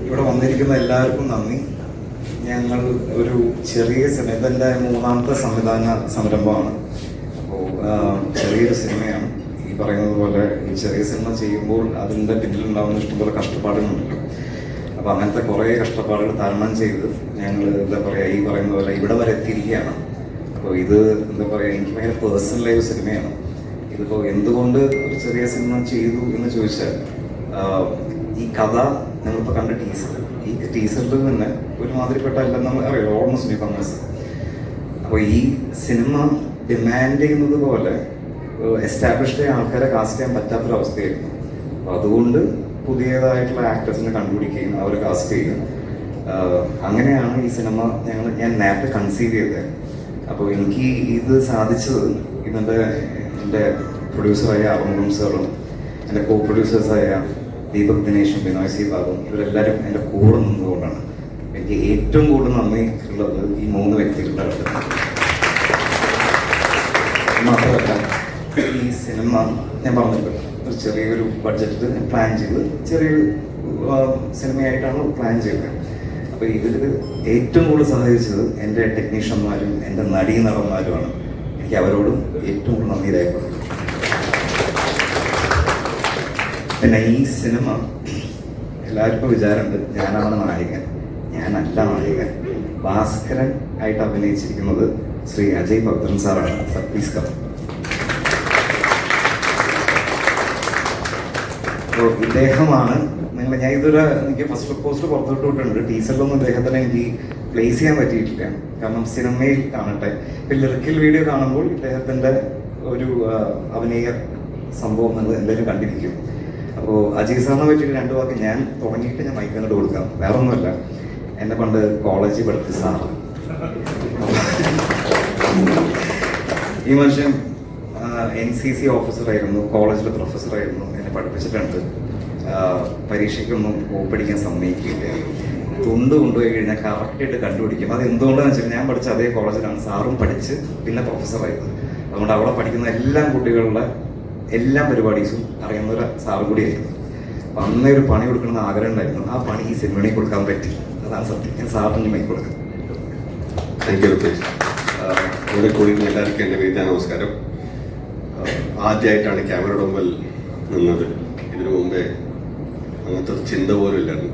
ഇവിടെ വന്നിരിക്കുന്ന എല്ലാവർക്കും നന്ദി. ഞങ്ങൾ ഒരു ചെറിയ സിനിമ, ഇതെൻ്റെ മൂന്നാമത്തെ സംവിധാന സംരംഭമാണ്. അപ്പോൾ ചെറിയൊരു സിനിമയാണ്. ഈ പറയുന്നത് പോലെ ഈ ചെറിയ സിനിമ ചെയ്യുമ്പോൾ അതിൻ്റെ പിന്നിലുണ്ടാകുന്ന ഇഷ്ടംപോലെ കഷ്ടപ്പാടുകളുണ്ടല്ലോ. അപ്പോൾ അങ്ങനത്തെ കുറേ കഷ്ടപ്പാടുകൾ തരണം ചെയ്ത് ഞങ്ങൾ എന്താ പറയുക, ഈ പറയുന്ന പോലെ ഇവിടെ വരെ എത്തിയിരിക്കുകയാണ്. അപ്പോൾ ഇത് എന്താ പറയുക, എനിക്ക് ഭയങ്കര പേഴ്സണലായ ഒരു സിനിമയാണ്. ഇതിപ്പോൾ എന്തുകൊണ്ട് ഒരു ചെറിയ സിനിമ ചെയ്തു എന്ന് ചോദിച്ചാൽ, ഈ കഥ ഞങ്ങളിപ്പോൾ കണ്ട ഈ ടീസറിൽ തന്നെ ഒരുമാതിരിപ്പെട്ട എല്ലാം നമ്മൾ അറിയാം, ഓൾമോസ്റ്റ് ബി ഫേമസ്. അപ്പോൾ ഈ സിനിമ ഡിമാൻഡ് ചെയ്യുന്നത് പോലെ എസ്റ്റാബ്ലിഷ്ഡ് ആൾക്കാരെ കാസ്റ്റ് ചെയ്യാൻ പറ്റാത്തൊരവസ്ഥയായിരുന്നു. അപ്പോൾ അതുകൊണ്ട് പുതിയതായിട്ടുള്ള ആക്ടേഴ്സിനെ കണ്ടുപിടിക്കുകയും അവരെ കാസ്റ്റ് ചെയ്യുകയും, അങ്ങനെയാണ് ഈ സിനിമ ഞാൻ നേരത്തെ കൺസീവ് ചെയ്തത്. അപ്പോൾ എനിക്ക് ഇത് സാധിച്ചത് എൻ്റെ പ്രൊഡ്യൂസറായ അറുമുഖം സാറും എൻ്റെ കോ പ്രൊഡ്യൂസേഴ്സായ ദീപക് ദിനേശും ബിനോയ് സി ബാബും ഇവരെല്ലാവരും എൻ്റെ കൂടെ നിന്നതുകൊണ്ടാണ്. എനിക്ക് ഏറ്റവും കൂടുതൽ നന്ദി ഉള്ളത് ഈ 3 വ്യക്തികളുടെ അടുത്ത്. മാത്രമല്ല, ഈ സിനിമ ഞാൻ പറഞ്ഞല്ലോ ഒരു ചെറിയൊരു ബഡ്ജറ്റിൽ പ്ലാൻ ചെയ്ത് ചെറിയൊരു സിനിമയായിട്ടാണ് പ്ലാൻ ചെയ്തത്. അപ്പോൾ ഇതിൽ ഏറ്റവും കൂടുതൽ സഹായിച്ചത് എൻ്റെ ടെക്നീഷ്യന്മാരും എൻ്റെ നടീനടന്മാരുമാണ്. എനിക്ക് അവരോടും ഏറ്റവും കൂടുതൽ നന്ദി രേഖപ്പെടുന്നു. പിന്നെ ഈ സിനിമ എല്ലാവർക്കും വിചാരമുണ്ട് ഞാനാണ് നായകൻ. ഞാനല്ല നായകൻ. ഭാസ്കരൻ ആയിട്ട് അഭിനയിച്ചിരിക്കുന്നത് ശ്രീ അജയ് ഭദ്രൻ സാറാണ്. Sir please come. അപ്പോൾ ഇദ്ദേഹമാണ് ഞാൻ ഇതൊരു എനിക്ക് ഫസ്റ്റ് പോസ്റ്റ് പുറത്തോട്ട് വിട്ടിട്ടുണ്ട്. ടീച്ചറിലൊന്നും ഇദ്ദേഹത്തിനെ എനിക്ക് പ്ലേസ് ചെയ്യാൻ പറ്റിയിട്ടില്ല, കാരണം സിനിമയിൽ കാണട്ടെ. ഇപ്പം ലിറിക്കൽ വീഡിയോ കാണുമ്പോൾ ഇദ്ദേഹത്തിൻ്റെ ഒരു അഭിനയ സംഭവം നിങ്ങൾ എല്ലാവരും കണ്ടിരിക്കും. അപ്പോൾ അജയ് സാറിനെ പറ്റിയിട്ട് 2 വാക്ക് ഞാൻ തുടങ്ങിയിട്ട് ഞാൻ മൈക്കങ്ങോട്ട് കൊടുക്കാം. വേറെ ഒന്നുമല്ല, എന്നെ പണ്ട് കോളേജിൽ പഠിപ്പിച്ച സാറ്. ഈ മനുഷ്യൻ NCC ഓഫീസറായിരുന്നു, കോളേജിലെ പ്രൊഫസറായിരുന്നു, എന്നെ പഠിപ്പിച്ചിട്ടുണ്ട്. പരീക്ഷയ്ക്കൊന്നും പഠിക്കാൻ സമ്മതിക്കില്ല. കൊണ്ടുപോയി കഴിഞ്ഞാൽ കറക്റ്റായിട്ട് കണ്ടുപിടിക്കും. അത് എന്തുകൊണ്ടാണെന്ന് വെച്ചാൽ ഞാൻ പഠിച്ച അതേ കോളേജിലാണ് സാറും പഠിച്ച് പിന്നെ പ്രൊഫസറായത്. അതുകൊണ്ട് അവിടെ പഠിക്കുന്ന എല്ലാ കുട്ടികളുടെ എല്ലാ പരിപാടീസും അറിയുന്ന ഒരു സാറും കൂടിയായിരുന്നു. അപ്പം അന്നേ ഒരു പണി കൊടുക്കണമെന്ന് ആഗ്രഹം ഉണ്ടായിരുന്നു. ആ പണി ഈ സിനിമയിൽ കൊടുക്കാൻ പറ്റി. അതാണ് സത്യം. ഞാൻ സാറിന് മൈക്ക് കൊടുക്കാം. Thank you Rupesh. ഇവിടെ കൂടി എല്ലാവർക്കും എൻ്റെ വീട്ടിൽ നമസ്കാരം. ആദ്യമായിട്ടാണ് ക്യാമറയുടെ മുമ്പിൽ നിന്നത്. ഇതിനു മുമ്പേ അങ്ങനത്തെ ചിന്ത പോലും ഇല്ലായിരുന്നു.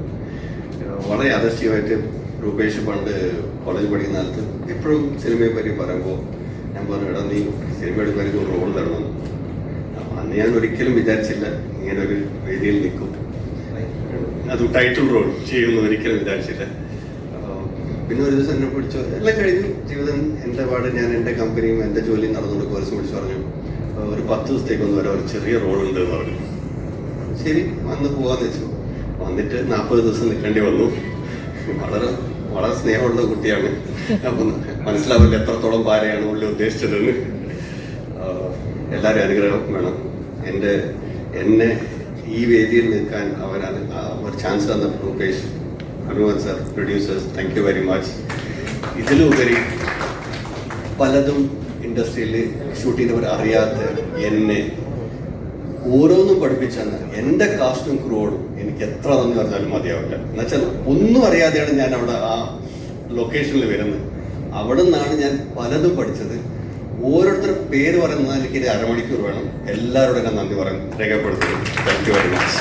വളരെ യാദൃശ്ചികമായിട്ട് റുപേഷ് പണ്ട് കോളേജ് പഠിക്കുന്ന കാലത്ത് എപ്പോഴും സിനിമയെ പറ്റി പറയുമ്പോൾ ഞാൻ പറഞ്ഞു, എടാ നീ സിനിമയുടെ പേര് ഒരു റോൾ തരണം. അന്ന് ഞാൻ ഒരിക്കലും വിചാരിച്ചില്ല ഇങ്ങനെ ഒരു വേദിയിൽ നിൽക്കും, അത് ടൈറ്റിൽ റോൾ ചെയ്യുമെന്ന് ഒരിക്കലും വിചാരിച്ചില്ല. പിന്നെ ഒരു ദിവസം എന്നെ പിടിച്ചു, എല്ലാം കഴിഞ്ഞു ജീവിതം എൻ്റെ പാട്, ഞാൻ എൻ്റെ കമ്പനിയും എൻ്റെ ജോലിയും നടന്നുകൊണ്ട് കോഴ്സ് പിടിച്ച് പറഞ്ഞു, ഒരു 10 ദിവസത്തേക്കൊന്നും വരാൻ ഒരു ചെറിയ റോളുണ്ട് എന്ന് പറഞ്ഞു. ശരി, വന്ന് പോകാമെന്ന് വെച്ചു. വന്നിട്ട് 40 ദിവസം നിൽക്കേണ്ടി വന്നു. വളരെ വളരെ സ്നേഹമുള്ള കുട്ടിയാണ്. അപ്പം മനസ്സിലാവില്ല എത്രത്തോളം ഭാര്യയാണ് ഉള്ളിൽ ഉദ്ദേശിച്ചതെന്ന്. എല്ലാവരും അനുഗ്രഹം വേണം. എന്നെ ഈ വേദിയിൽ നിൽക്കാൻ ഒരു ചാൻസ് തന്ന Rupesh, Anuvan sir, producers, thank you very much. ഇതിലുപരി പലതും ഇൻഡസ്ട്രിയിൽ ഷൂട്ട് ചെയ്തവർ അറിയാത്ത എന്നെ ഓരോന്നും പഠിപ്പിച്ചെന്ന് എൻ്റെ കാസ്റ്റും ക്രൂവോടും എനിക്ക് എത്ര നന്ദി പറഞ്ഞാലും മതിയാവില്ല. എന്നുവെച്ചാൽ ഒന്നും അറിയാതെയാണ് ഞാൻ അവിടെ ആ ലൊക്കേഷനിൽ വരുന്നത്. അവിടെ നിന്നാണ് ഞാൻ പലതും പഠിച്ചത്. ഓരോരുത്തർ പേര് പറയുന്നത് എനിക്ക് 1/2 മണിക്കൂർ വേണം. എല്ലാവരോടും ഞാൻ നന്ദി രേഖപ്പെടുത്തുന്നു. Thank you very much.